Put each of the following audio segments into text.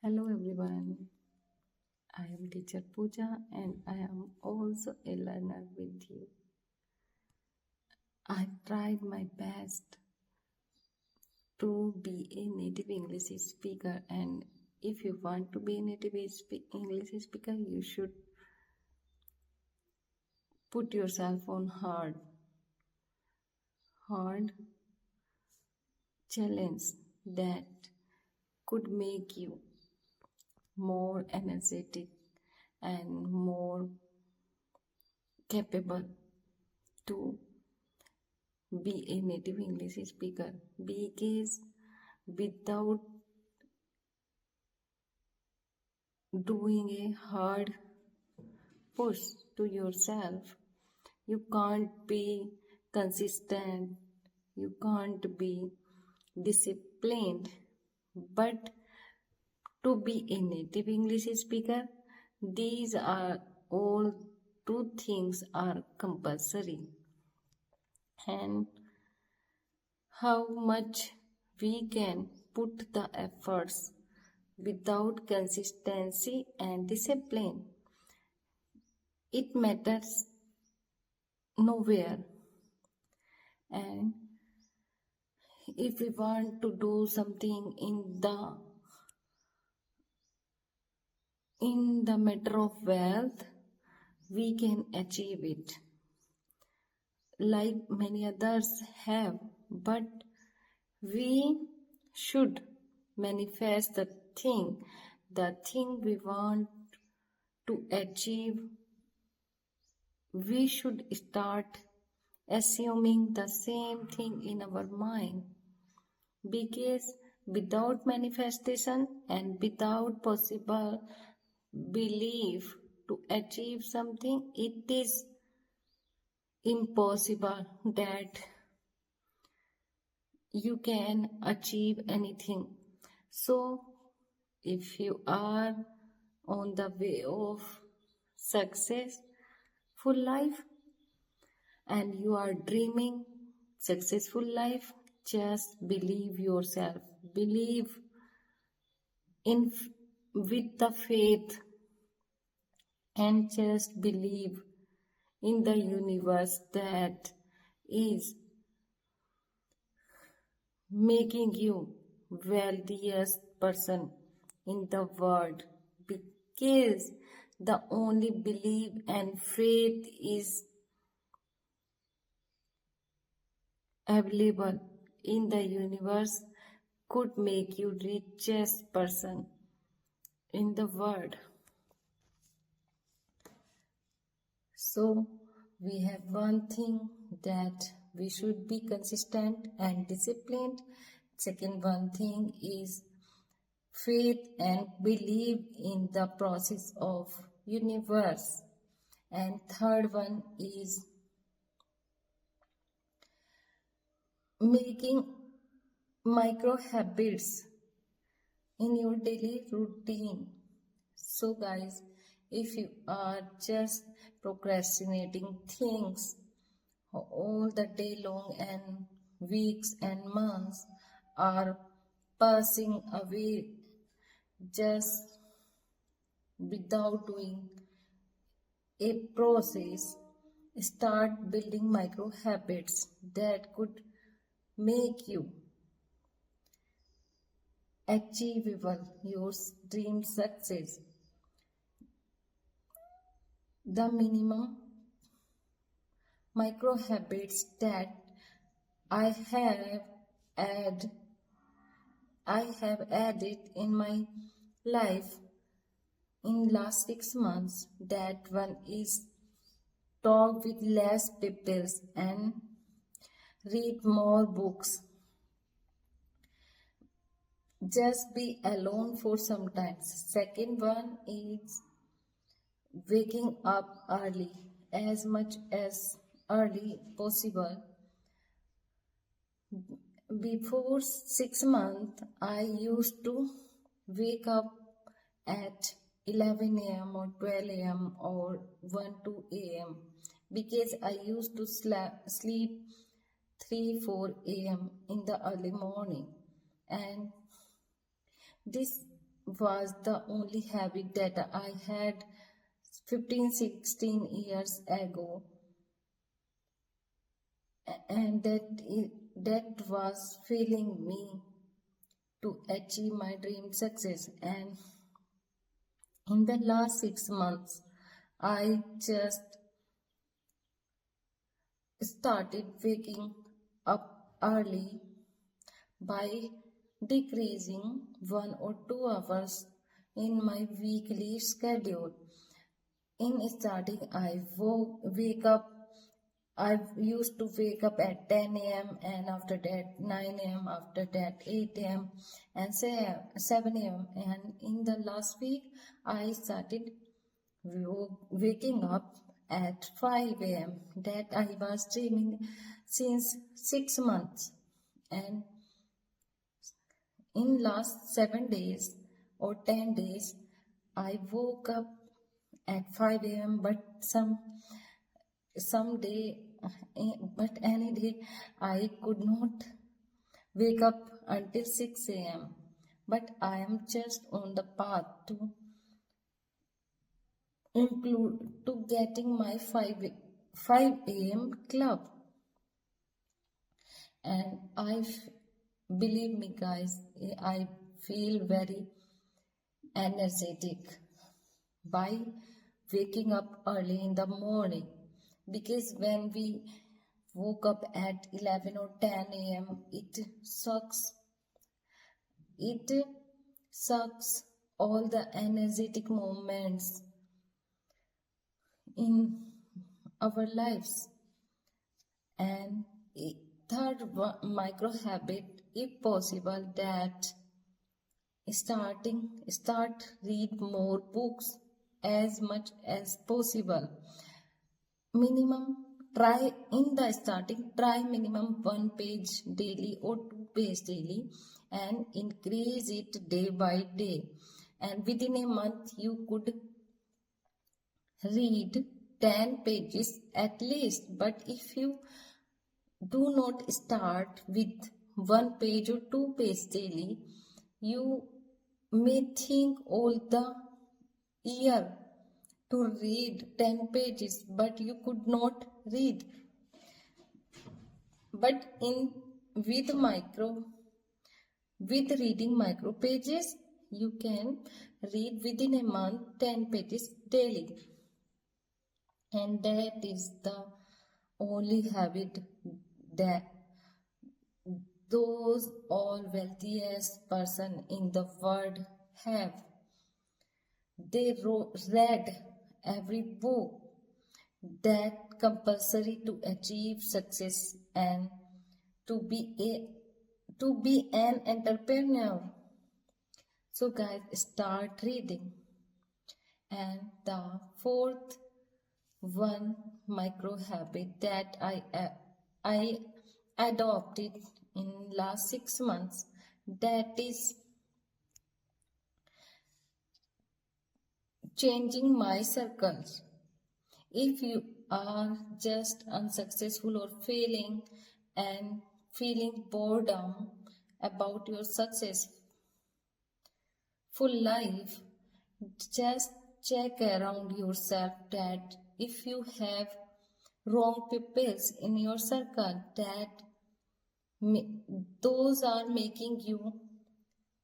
Hello everyone, I am teacher Pooja and I am also a learner with you. I tried my best to be a native English speaker, and if you want to be a native English speaker, you should put yourself on hard challenge that could make you more energetic and more capable to be a native English speaker, because without doing a hard push to yourself, you can't be consistent, you can't be disciplined. But to be a native English speaker, these are all two things are compulsory. And how much we can put the efforts without consistency and discipline, it matters nowhere. And if we want to do something in the matter of wealth, we can achieve it like many others have, but we should manifest the thing we want to achieve. We should start assuming the same thing in our mind, because without manifestation and without possible belief to achieve something, it is impossible that you can achieve anything. So if you are on the way of successful life and you are dreaming successful life, just believe yourself, believe in with the faith, and just believe in the universe that is making you wealthiest person in the world, because the only belief and faith is available in the universe could make you richest person in the world. So we have one thing, that we should be consistent and disciplined. Second one thing is faith and believe in the process of universe. And third one is making micro habits in your daily routine. So guys, if you are just procrastinating things all the day long and weeks and months are passing away just without doing a process, start building micro habits that could make you achievable your dream success. The minimum micro habits that I have add I have added in my life in last 6 months, that one is talk with less people and read more books. Just be alone for some time. Second one is waking up early, as much as early possible. Before 6 months, I used to wake up at 11 a.m. or 12 a.m. or 1 2 a.m. because I used to sleep 3 4 a.m. in the early morning, and this was the only habit that I had 15-16 years ago, and that was failing me to achieve my dream success. And in the last 6 months, I just started waking up early by decreasing 1 or 2 hours in my weekly schedule. In starting, I used to wake up at 10 a.m. and after that 9 a.m., after that 8 a.m. and 7 a.m. And in the last week, I started waking up at 5 a.m. that I was dreaming since 6 months. And in last 7 days or 10 days, I woke up at 5 a.m. but some day, but any day I could not wake up until 6 a.m. But I am just on the path to getting my 5 a.m. club. And believe me guys, I feel very energetic by waking up early in the morning, because when we woke up at 11 or 10 a.m. it sucks all the energetic moments in our lives. And third micro habit, if possible, that start read more books as much as possible. Try minimum 1 page daily or 2 page daily, and increase it day by day. And within a month, you could read 10 pages at least. But if you do not start with 1 page or 2 pages daily, you may think all the year to read 10 pages, but you could not read. But with reading micro pages, you can read within a month 10 pages daily. And that is the only habit that those all wealthiest person in the world have. They read every book that compulsory to achieve success and to be an entrepreneur. So guys, start reading. And the fourth one micro habit that I adopted in last 6 months, that is changing my circles. If you are just unsuccessful or failing and feeling boredom about your successful life, just check around yourself that if you have wrong people in your circle, that those are making you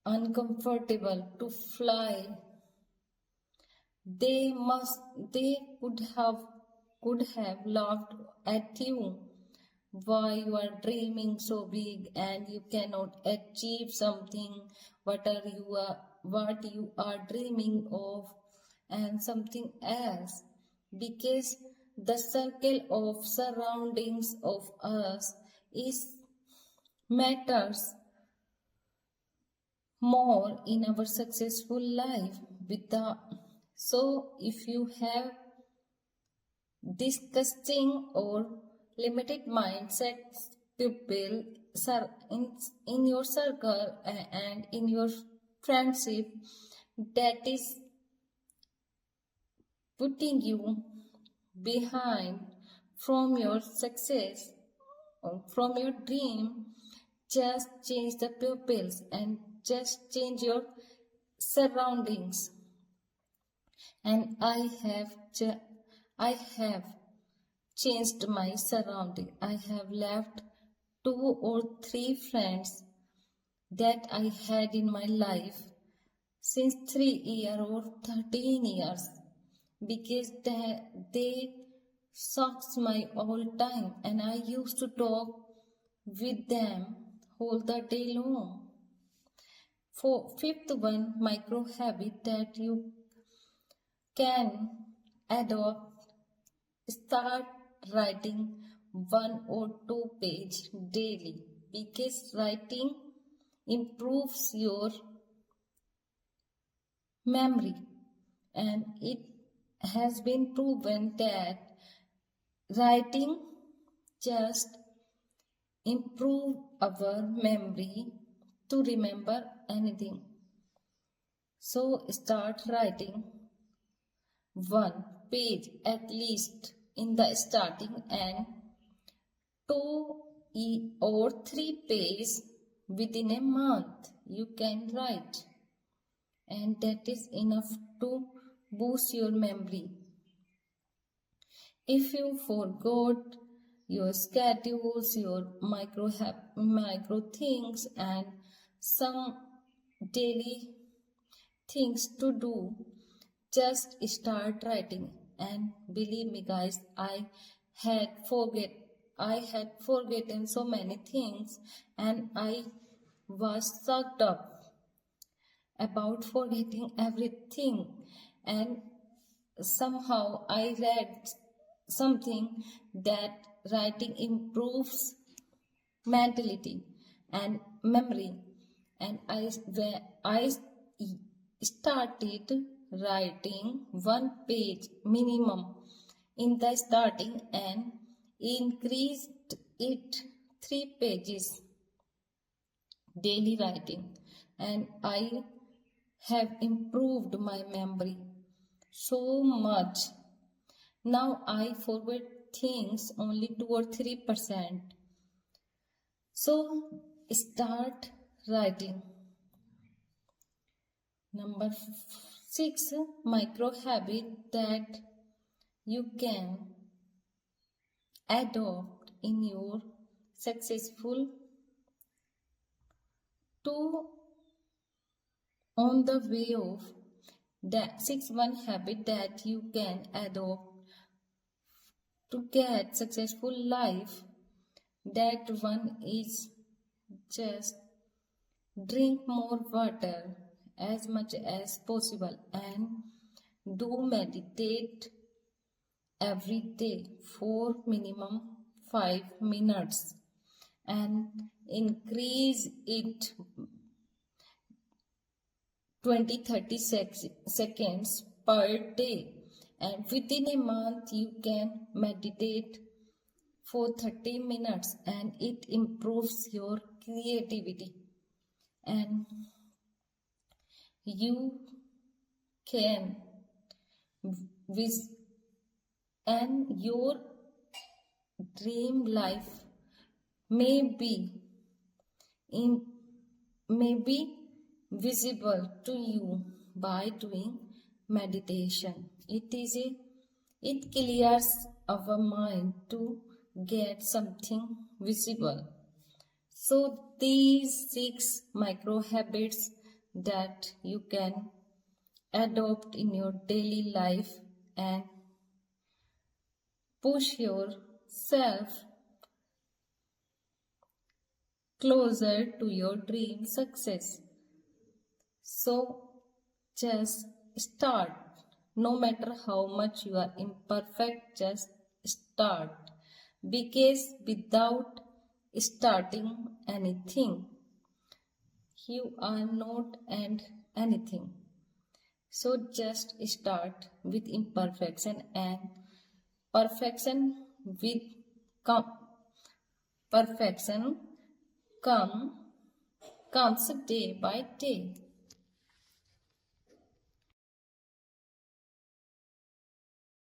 uncomfortable to fly. They could have laughed at you why you are dreaming so big and you cannot achieve something what you are dreaming of, and something else, because the circle of surroundings of us is matters more in our successful life. So if you have disgusting or limited mindset people in your circle and in your friendship, that is putting you behind from your success or from your dream, just change the pupils and just change your surroundings, and I have changed my surrounding. I have left 2 or 3 friends that I had in my life since 3 years or 13 years because they sucks my all time, and I used to talk with them all the day long. For fifth one micro habit that you can adopt, start writing 1 or 2 pages daily because writing improves your memory, and it has been proven that writing just improve our memory to remember anything. So start writing 1 page at least in the starting, and 2 or 3 pages within a month you can write, and that is enough to boost your memory. If you forgot your schedules, your micro things, and some daily things to do, just start writing. And believe me guys, I had forgotten so many things, and I was sucked up about forgetting everything, and somehow I read something that writing improves mentality and memory, and I started writing 1 page minimum in the starting and increased it 3 pages daily writing, and I have improved my memory so much. Now I forget things only 2 or 3%. So start writing. Number 6 micro habit that you can adopt in your successful to on the way of that 6 habit that you can adopt to get successful life. That one is just drink more water as much as possible and do meditate every day for minimum 5 minutes and increase it 20-30 seconds per day, and within a month you can meditate for 30 minutes and it improves your creativity, and you can and your dream life may be visible to you by doing meditation. It clears our mind to get something visible. So these 6 micro habits that you can adopt in your daily life and push yourself closer to your dream success. So just start. No matter how much you are imperfect, just start. Because without starting anything, you are not anything. So just start with imperfection, and perfection with perfection comes day by day.